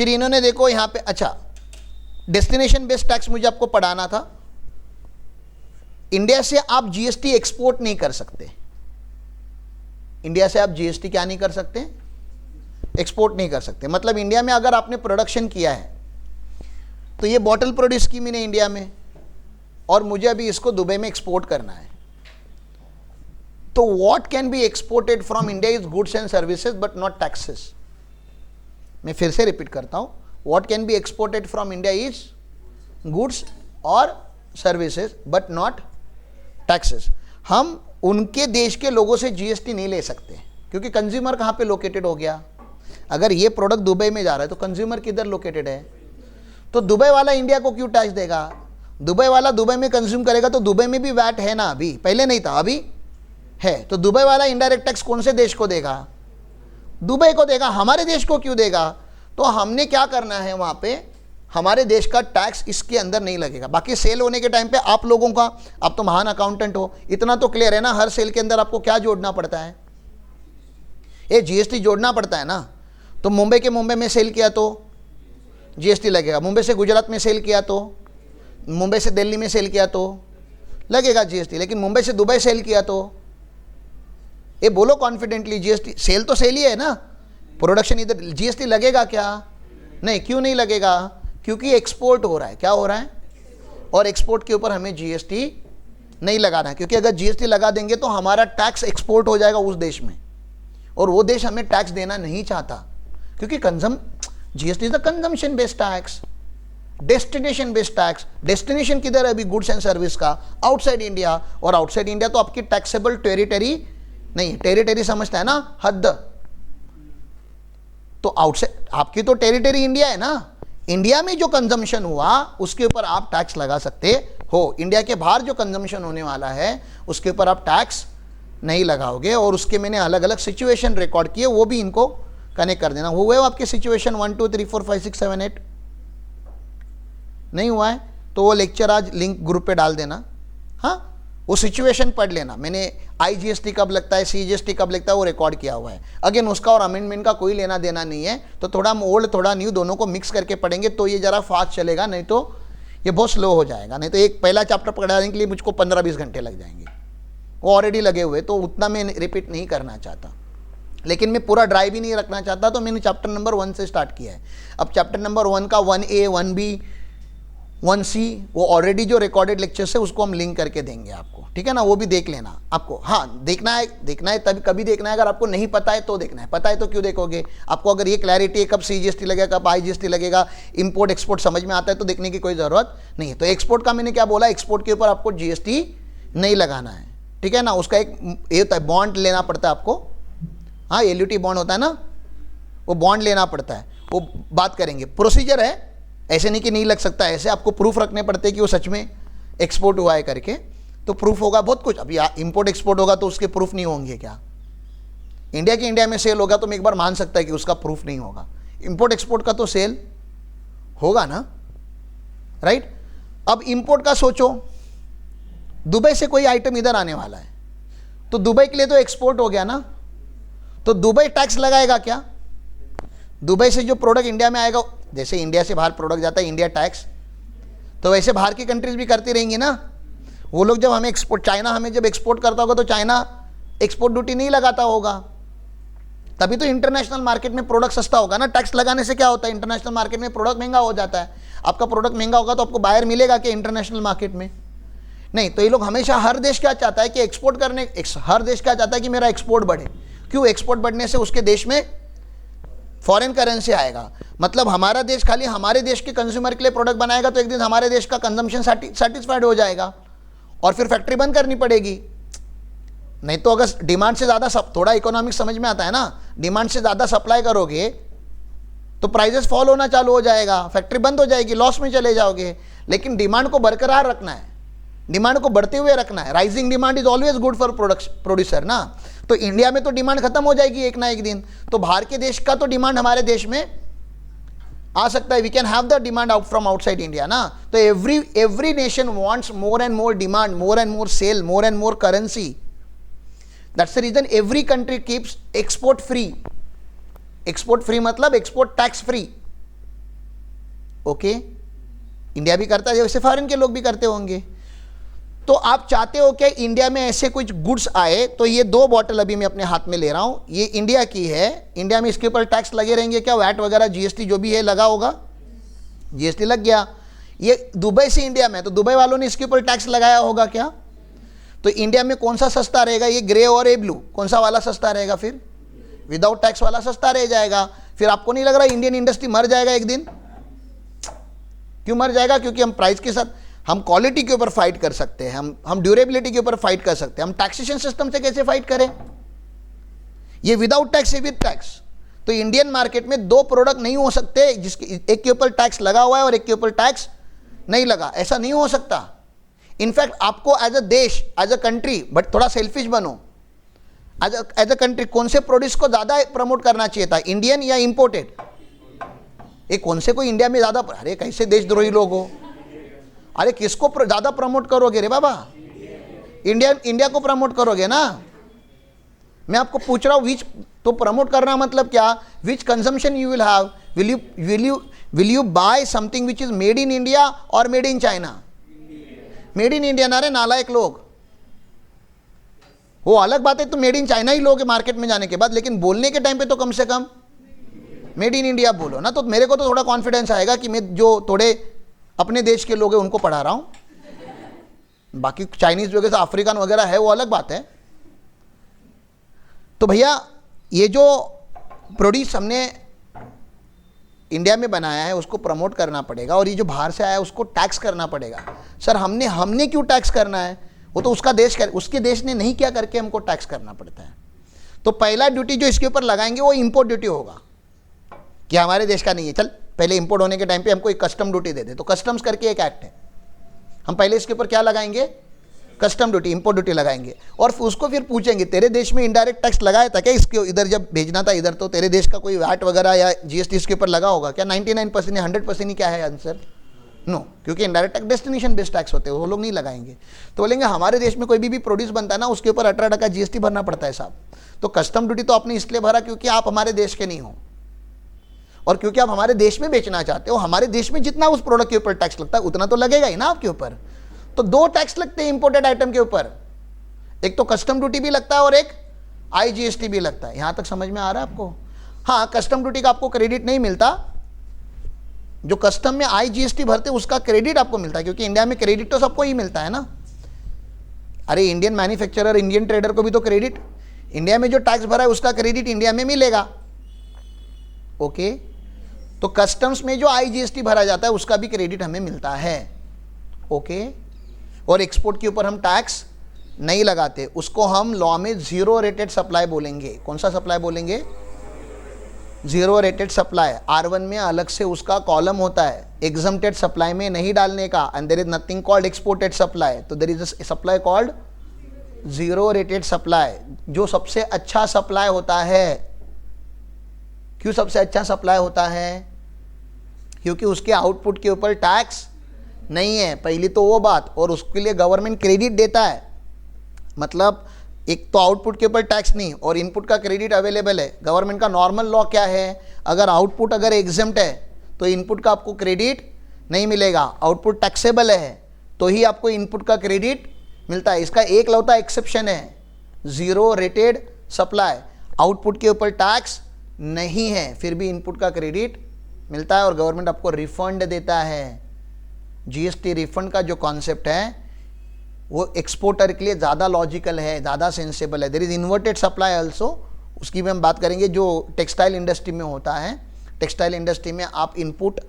फिर इन्होंने देखो यहाँ पे, अच्छा डेस्टिनेशन बेस्ड टैक्स मुझे आपको पढ़ाना था। इंडिया से आप जीएसटी एक्सपोर्ट नहीं कर सकते, इंडिया से आप जीएसटी क्या नहीं कर सकते, एक्सपोर्ट नहीं कर सकते। मतलब इंडिया में अगर आपने प्रोडक्शन किया है तो ये बॉटल प्रोड्यूस की मैंने इंडिया में, और मुझे अभी इसको दुबई में एक्सपोर्ट करना है, तो what can be exported from India is goods and services but not taxes. मैं फिर से रिपीट करता हूं, what can be exported from India is goods और सर्विसेज बट नॉट टैक्सेस। हम उनके देश के लोगों से जीएसटी नहीं ले सकते क्योंकि कंज्यूमर कहाँ पे लोकेटेड हो गया। अगर ये प्रोडक्ट दुबई में जा रहा है तो कंज्यूमर किधर लोकेटेड है, तो दुबई वाला इंडिया को क्यों टैक्स देगा। दुबई वाला दुबई में कंज्यूम करेगा तो दुबई में भी वैट है ना, अभी पहले नहीं था अभी है, तो दुबई वाला इनडायरेक्ट टैक्स कौन से देश को देगा, दुबई को देगा, हमारे देश को क्यों देगा। तो हमने क्या करना है, वहाँ पे हमारे देश का टैक्स इसके अंदर नहीं लगेगा। बाकी सेल होने के टाइम पे आप लोगों का, आप तो महान अकाउंटेंट हो, इतना तो क्लियर है ना, हर सेल के अंदर आपको क्या जोड़ना पड़ता है, ये जीएसटी जोड़ना पड़ता है ना। तो मुंबई के मुंबई में सेल किया तो जीएसटी लगेगा, मुंबई से गुजरात में सेल किया तो, मुंबई से दिल्ली में सेल किया तो लगेगा जीएसटी, लेकिन मुंबई से दुबई सेल किया तो, ये बोलो कॉन्फिडेंटली, जीएसटी सेल तो सेल ही है ना, प्रोडक्शन इधर, जीएसटी लगेगा क्या, नहीं, क्यों नहीं लगेगा, क्योंकि एक्सपोर्ट हो रहा है, क्या हो रहा है, और एक्सपोर्ट के ऊपर हमें जीएसटी नहीं लगाना है, क्योंकि अगर जीएसटी लगा देंगे तो हमारा टैक्स एक्सपोर्ट हो जाएगा उस देश में, और वो देश हमें टैक्स देना नहीं चाहता, क्योंकि GST is the consumption based tax, destination based tax. Destination किधर है अभी, गुड्स एंड सर्विस का, आउटसाइड इंडिया, और आउटसाइड इंडिया तो आपकी टैक्सेबल टेरिटरी नहीं, टेरिटरी समझता है ना, हद, तो आउटसाइड आपकी तो टेरिटरी इंडिया है ना, इंडिया में जो कंजम्पशन हुआ उसके ऊपर आप टैक्स लगा सकते हो, इंडिया के बाहर जो कंजम्पशन होने वाला है उसके ऊपर आप टैक्स नहीं लगाओगे। और उसके मैंने अलग अलग सिचुएशन रिकॉर्ड किए, वो भी इनको कनेक्ट कर देना। हुए हो आपके सिचुएशन 1 2 3 4 5 6 7 8 नहीं हुआ है तो वो लेक्चर आज लिंक ग्रुप पे डाल देना, हाँ, वो सिचुएशन पढ़ लेना। मैंने आईजीएसटी कब लगता है, सीजीएसटी कब लगता है, वो रिकॉर्ड किया हुआ है। अगेन उसका और अमेंडमेंट का कोई लेना देना नहीं है, तो थोड़ा हम ओल्ड थोड़ा न्यू दोनों को मिक्स करके पढ़ेंगे तो ये ज़रा फास्ट चलेगा, नहीं तो ये बहुत स्लो हो जाएगा। नहीं तो एक पहला चैप्टर पढ़ाने के लिए मुझको 15-20 घंटे लग जाएंगे, वो ऑलरेडी लगे हुए, तो उतना मैं रिपीट नहीं करना चाहता, लेकिन मैं पूरा ड्राई भी नहीं रखना चाहता, तो मैंने चैप्टर नंबर 1 से स्टार्ट किया है। अब चैप्टर नंबर 1 का 1A 1B 1C वो ऑलरेडी जो रिकॉर्डेड लेक्चर्स है उसको हम लिंक करके देंगे आपको, ठीक है ना, वो भी देख लेना आपको। हाँ, देखना है तभी कभी देखना है, अगर आपको नहीं पता है तो देखना है, पता है तो क्यों देखोगे। आपको अगर ये क्लैरिटी है कब सीजीएसटी लगेगा, कब आईजीएसटी लगेगा, इंपोर्ट एक्सपोर्ट समझ में आता है तो देखने की कोई ज़रूरत नहीं है। तो एक्सपोर्ट का मैंने क्या बोला, एक्सपोर्ट के ऊपर आपको जीएसटी नहीं लगाना है, ठीक है ना। उसका एक ये होता है, बॉन्ड लेना पड़ता है आपको, हाँ, एलयूटी बॉन्ड होता है ना, वो बॉन्ड लेना पड़ता है, वो बात करेंगे। प्रोसीजर है, ऐसे नहीं कि नहीं लग सकता, ऐसे आपको प्रूफ रखने पड़ते हैं कि वो सच में एक्सपोर्ट हुआ है करके, तो प्रूफ होगा बहुत कुछ। अभी इंपोर्ट एक्सपोर्ट होगा तो उसके प्रूफ नहीं होंगे क्या, इंडिया के इंडिया में सेल होगा तो मैं एक बार मान सकता है कि उसका प्रूफ नहीं होगा, इंपोर्ट एक्सपोर्ट का तो सेल होगा ना, राइट। अब इंपोर्ट का सोचो, दुबई से कोई आइटम इधर आने वाला है तो दुबई के लिए तो एक्सपोर्ट हो गया ना, तो दुबई टैक्स लगाएगा क्या, दुबई से जो प्रोडक्ट इंडिया में आएगा, जैसे इंडिया से बाहर प्रोडक्ट जाता है इंडिया टैक्स, तो वैसे बाहर की कंट्रीज भी करती रहेंगी ना। वो लोग जब हमें एक्सपोर्ट, चाइना हमें जब एक्सपोर्ट करता होगा तो चाइना एक्सपोर्ट ड्यूटी नहीं लगाता होगा, तभी तो इंटरनेशनल मार्केट में प्रोडक्ट सस्ता होगा ना। टैक्स लगाने से क्या होता है, इंटरनेशनल मार्केट में प्रोडक्ट महंगा हो जाता है। आपका प्रोडक्ट महंगा होगा तो आपको बायर मिलेगा कि इंटरनेशनल मार्केट में नहीं। तो ये लोग हमेशा, हर देश क्या चाहता है कि एक्सपोर्ट करने, हर देश क्या चाहता है कि मेरा एक्सपोर्ट बढ़े। क्यों, एक्सपोर्ट बढ़ने से उसके देश में फॉरेन करेंसी आएगा, मतलब हमारा देश खाली हमारे देश के कंज्यूमर के लिए प्रोडक्ट बनाएगा तो एक दिन हमारे देश का कंजम्पशन सेटिस्फाइड हो जाएगा और फिर फैक्ट्री बंद करनी पड़ेगी। नहीं तो अगर डिमांड से ज़्यादा, थोड़ा इकोनॉमिक्स समझ में आता है ना, डिमांड से ज़्यादा सप्लाई करोगे तो प्राइजेस फॉल होना चालू हो जाएगा, फैक्ट्री बंद हो जाएगी, लॉस में चले जाओगे। लेकिन डिमांड को बरकरार रखना है, डिमांड को बढ़ते हुए रखना है। Rising demand is always good for producer ना। तो इंडिया में तो डिमांड खत्म हो जाएगी एक ना एक दिन, तो बाहर के देश का तो डिमांड हमारे देश में आ सकता है। We can have the demand out from outside India ना। तो every nation wants more and more demand, more and more sale, more and more currency. That's the reason every country keeps export free. Export free मतलब export tax free, okay, India भी करता है, वैसे foreign के लोग भी करते होंगे। तो आप चाहते हो कि इंडिया में ऐसे कुछ गुड्स आए, तो ये 2 बॉटल अभी मैं अपने हाथ में ले रहा हूँ, ये इंडिया की है। इंडिया में इसके ऊपर टैक्स लगे रहेंगे क्या? वैट वगैरह जीएसटी जो भी है लगा होगा, जीएसटी लग गया। ये दुबई से इंडिया में, तो दुबई वालों ने इसके ऊपर टैक्स लगाया होगा क्या? तो इंडिया में कौन सा सस्ता रहेगा? ये ग्रे और ये ब्लू, कौन सा वाला सस्ता रहेगा? फिर विदाउट टैक्स वाला सस्ता रह जाएगा। फिर आपको नहीं लग रहा इंडियन इंडस्ट्री मर जाएगा एक दिन? क्यों मर जाएगा? क्योंकि हम प्राइस के साथ, हम क्वालिटी के ऊपर फाइट कर सकते हैं, हम ड्यूरेबिलिटी के ऊपर फाइट कर सकते हैं। हम टैक्सेशन सिस्टम से कैसे फाइट करें? ये विदाउट टैक्स है विद टैक्स। तो इंडियन मार्केट में 2 प्रोडक्ट नहीं हो सकते जिसके एक के ऊपर टैक्स लगा हुआ है और एक के ऊपर टैक्स नहीं लगा, ऐसा नहीं हो सकता। इनफैक्ट आपको एज अ देश, एज अ कंट्री, बट थोड़ा सेल्फिश बनो, एज अ कंट्री कौन से प्रोड्यूस को ज़्यादा प्रमोट करना चाहिए था, इंडियन या इंपोर्टेड? एक कौन से को इंडिया में ज़्यादा, अरे कैसे देशद्रोही लोग हो, अरे किसको ज़्यादा प्रमोट करोगे रे बाबा? इंडिया को प्रमोट करोगे ना। मैं आपको पूछ रहा हूँ विच, तो प्रमोट करना मतलब क्या? Which consumption you will have, will you buy something which is made in India और made in China? Made in India ना रे नालायक लोग, वो अलग बात है, तो मेड इन चाइना ही लोगे मार्केट में जाने के बाद, लेकिन बोलने के टाइम पे तो कम से कम मेड इन इंडिया बोलो ना। तो मेरे को तो थोड़ा कॉन्फिडेंस आएगा कि मैं जो थोड़े अपने देश के लोग हैं उनको पढ़ा रहा हूं। बाकी चाइनीज वगैरह अफ्रीकन वगैरह है वो अलग बात है। तो भैया ये जो प्रोड्यूस हमने इंडिया में बनाया है उसको प्रमोट करना पड़ेगा, और ये जो बाहर से आया है उसको टैक्स करना पड़ेगा। सर हमने क्यों टैक्स करना है? वो तो उसका देश उसके देश ने नहीं किया करके हमको टैक्स करना पड़ता है। तो पहला ड्यूटी जो इसके ऊपर लगाएंगे वो इंपोर्ट ड्यूटी होगा, कि हमारे देश का नहीं है, चल पहले इंपोर्ट होने के टाइम पे हमको एक कस्टम ड्यूटी दे दे। तो कस्टम्स करके एक एक्ट है, हम पहले इसके ऊपर क्या लगाएंगे? कस्टम ड्यूटी, इंपोर्ट ड्यूटी लगाएंगे। और उसको फिर पूछेंगे तेरे देश में इनडायरेक्ट टैक्स लगाया था क्या? इसके इधर जब भेजना था इधर, तो तेरे देश का कोई वैट वगैरह या जीएसटी इसके ऊपर लगा होगा क्या? 99% या 100% ही क्या है आंसर? नो, क्योंकि indirect tax destination based tax होते हैं, वो लोग नहीं लगाएंगे। तो बोलेंगे हमारे देश में कोई भी प्रोड्यूस बनता है ना उसके ऊपर 18% जीएसटी भरना पड़ता है साहब। तो कस्टम ड्यूटी तो आपने इसलिए भरा क्योंकि आप हमारे देश के नहीं हो, और क्योंकि आप हमारे देश में बेचना चाहते हो। हमारे देश में जितना उस प्रोडक्ट के ऊपर टैक्स लगता है उतना तो लगेगा ही ना आपके ऊपर। तो 2 टैक्स लगते हैं इंपोर्टेड आइटम के ऊपर, एक तो कस्टम ड्यूटी भी लगता है और एक आईजीएसटी भी लगता है। यहां तक समझ में आ रहा है आपको? हाँ, कस्टम ड्यूटी का आपको क्रेडिट नहीं मिलता, जो कस्टम में आईजीएसटी भरते उसका क्रेडिट आपको मिलता है, क्योंकि इंडिया में क्रेडिट तो सबको ही मिलता है ना। अरे इंडियन मैन्युफैक्चरर, इंडियन ट्रेडर को भी तो क्रेडिट, इंडिया में जो टैक्स भरा है उसका क्रेडिट इंडिया में मिलेगा। ओके, तो कस्टम्स में जो आईजीएसटी भरा जाता है उसका भी क्रेडिट हमें मिलता है। ओके, और एक्सपोर्ट के ऊपर हम टैक्स नहीं लगाते, उसको हम लॉ में जीरो रेटेड सप्लाई बोलेंगे। कौन सा सप्लाई बोलेंगे? Zero rated supply. R1 में अलग से उसका कॉलम होता है, एग्जम्प्टेड सप्लाई में नहीं डालने का, and there is nothing called exported supply. तो there is a supply called zero rated supply, जो सबसे अच्छा सप्लाई होता है। क्यों सबसे अच्छा सप्लाई होता है? क्योंकि उसके आउटपुट के ऊपर टैक्स नहीं है, पहली तो वो बात, और उसके लिए गवर्नमेंट क्रेडिट देता है। मतलब एक तो आउटपुट के ऊपर टैक्स नहीं और इनपुट का क्रेडिट अवेलेबल है। गवर्नमेंट का नॉर्मल लॉ क्या है? अगर आउटपुट अगर एग्जम्प्ट है तो इनपुट का आपको क्रेडिट नहीं मिलेगा, आउटपुट टैक्सेबल है तो ही आपको इनपुट का क्रेडिट मिलता है। इसका एक लौता एक्सेप्शन है, जीरो रेटेड सप्लाई। आउटपुट के ऊपर टैक्स नहीं है फिर भी इनपुट का क्रेडिट मिलता है और गवर्नमेंट आपको रिफंड देता है। जीएसटी रिफंड का जो कॉन्सेप्ट है वो एक्सपोर्टर के लिए ज़्यादा लॉजिकल है, ज़्यादा सेंसेबल है। There is inverted supply also, उसकी भी हम बात करेंगे, जो टेक्सटाइल इंडस्ट्री में होता है। टेक्सटाइल इंडस्ट्री में आप इनपुट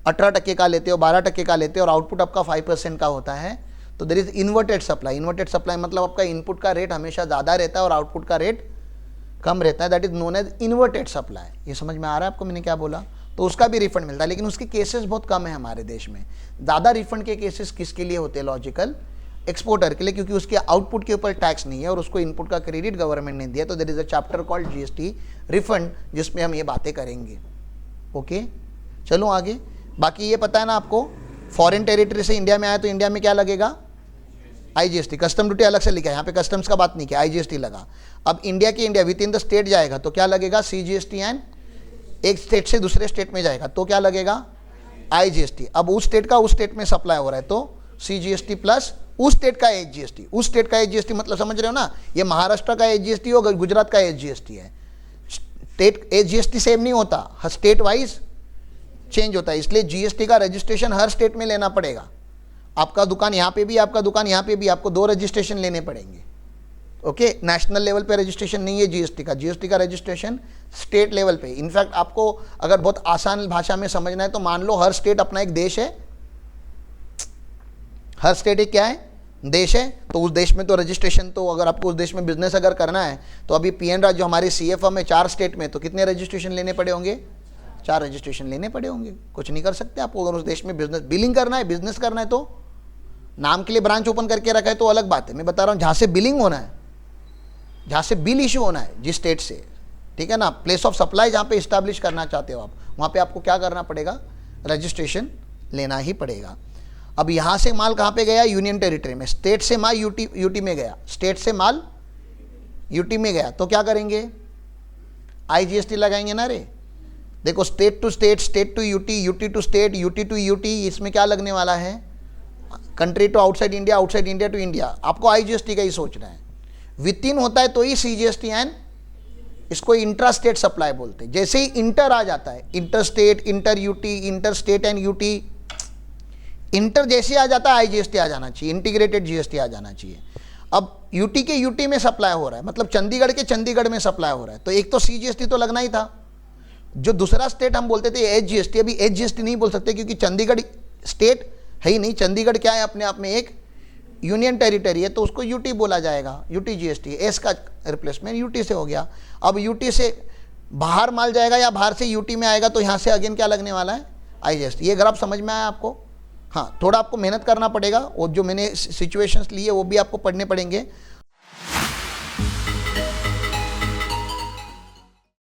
18% का लेते हो, 12% का लेते हो और आउटपुट आपका 5% का होता है। तो there is inverted supply. Inverted supply मतलब आपका इनपुट का रेट हमेशा ज़्यादा रहता है और आउटपुट का रेट कम रहता है, that is known as inverted supply. ये समझ में आ रहा है आपको मैंने क्या बोला? तो उसका भी रिफंड मिलता है, लेकिन उसके केसेस बहुत कम है हमारे देश में। ज़्यादा रिफंड के केसेस किसके लिए होते हैं? लॉजिकल, एक्सपोर्टर के लिए, क्योंकि उसके आउटपुट के ऊपर टैक्स नहीं है और उसको इनपुट का क्रेडिट गवर्नमेंट ने दिया। तो there is a chapter called GST refund जिसमें हम ये बातें करेंगे। ओके, चलो आगे। बाकी ये पता है ना आपको, फॉरेन टेरिटरी से इंडिया में आया तो इंडिया में क्या लगेगा? आईजीएसटी। कस्टम ड्यूटी अलग से लिखा है, यहाँ पे कस्टम्स का बात नहीं किया, आईजीएसटी लगा। अब इंडिया की India with in the state जाएगा तो क्या लगेगा? सीजीएसटी। एंड एक स्टेट से दूसरे स्टेट में जाएगा तो क्या लगेगा? IGST, अब उस स्टेट का उस स्टेट में सप्लाई हो रहा है तो CGST प्लस उस स्टेट का HGST, उस स्टेट का HGST मतलब समझ रहे हो ना, ये महाराष्ट्र का HGST और गुजरात का HGST है। स्टेट HGST सेम नहीं होता, हर स्टेट वाइज चेंज होता है, इसलिए GST का रजिस्ट्रेशन हर स्टेट में लेना पड़ेगा। आपका दुकान यहाँ पे भी, आपका दुकान यहाँ पे भी, आपको 2 रजिस्ट्रेशन लेने पड़ेंगे। ओके, नेशनल लेवल पे रजिस्ट्रेशन नहीं है GST का रजिस्ट्रेशन स्टेट लेवल पे। इनफैक्ट आपको अगर बहुत आसान भाषा में समझना है तो मान लो हर स्टेट अपना एक देश है, हर स्टेट एक क्या है, देश है, तो उस देश में तो रजिस्ट्रेशन, तो अगर आपको उस देश में बिजनेस अगर करना है तो अभी PN राज जो हमारे CFM है 4 स्टेट में, तो कितने रजिस्ट्रेशन लेने पड़े होंगे, 4 रजिस्ट्रेशन लेने पड़े होंगे। कुछ नहीं कर सकते आपको, अगर उस देश में बिजनेस बिलिंग करना है, बिजनेस करना है, तो नाम के लिए ब्रांच ओपन करके रखा है तो अलग बात है। मैं बता रहा हूँ जहाँ से बिलिंग होना है, जहाँ से बिल इशू होना है जिस स्टेट से, ठीक है ना, प्लेस ऑफ सप्लाई जहाँ पे इस्टेब्लिश करना चाहते हो आप, वहाँ पे आपको क्या करना पड़ेगा, रजिस्ट्रेशन लेना ही पड़ेगा। अब यहाँ से माल कहाँ पे गया, यूनियन टेरिटरी में, स्टेट से माल यूटी में गया, स्टेट से माल यूटी में गया, तो क्या करेंगे, IGST लगाएंगे ना रे। देखो state to state, state to UT, UT to state, UT to UT, इसमें क्या लगने वाला है, country to outside India, outside India to India, आपको IGST का ही सोचना है। विद इन होता है तो ही CGST एंड इसको इंट्रा स्टेट सप्लाई बोलते हैं। जैसे ही इंटर आ जाता है, inter state, inter UT, inter state and UT, inter जैसे आ जाता है IGST आ जाना चाहिए, इंटीग्रेटेड GST आ जाना चाहिए। अब यूटी के यूटी में सप्लाई हो रहा है, मतलब चंडीगढ़ के चंडीगढ़ में सप्लाई हो रहा है, तो एक तो CGST तो लगना ही था। जो दूसरा स्टेट हम बोलते थे HGST, अभी HGST नहीं बोल सकते क्योंकि चंडीगढ़ स्टेट है ही नहीं। चंडीगढ़ क्या है, अपने आप में एक यूनियन टेरिटरी है, तो उसको यूटी बोला जाएगा, यूटी GST, एस का रिप्लेसमेंट यूटी से हो गया। अब यूटी से बाहर माल जाएगा या बाहर से यूटी में आएगा, तो यहाँ से अगेन क्या लगने वाला है, IGST। ये ग्राफ समझ में आया आपको? हाँ, थोड़ा आपको मेहनत करना पड़ेगा, और जो मैंने सिचुएशंस लिए वो भी आपको पढ़ने पड़ेंगे।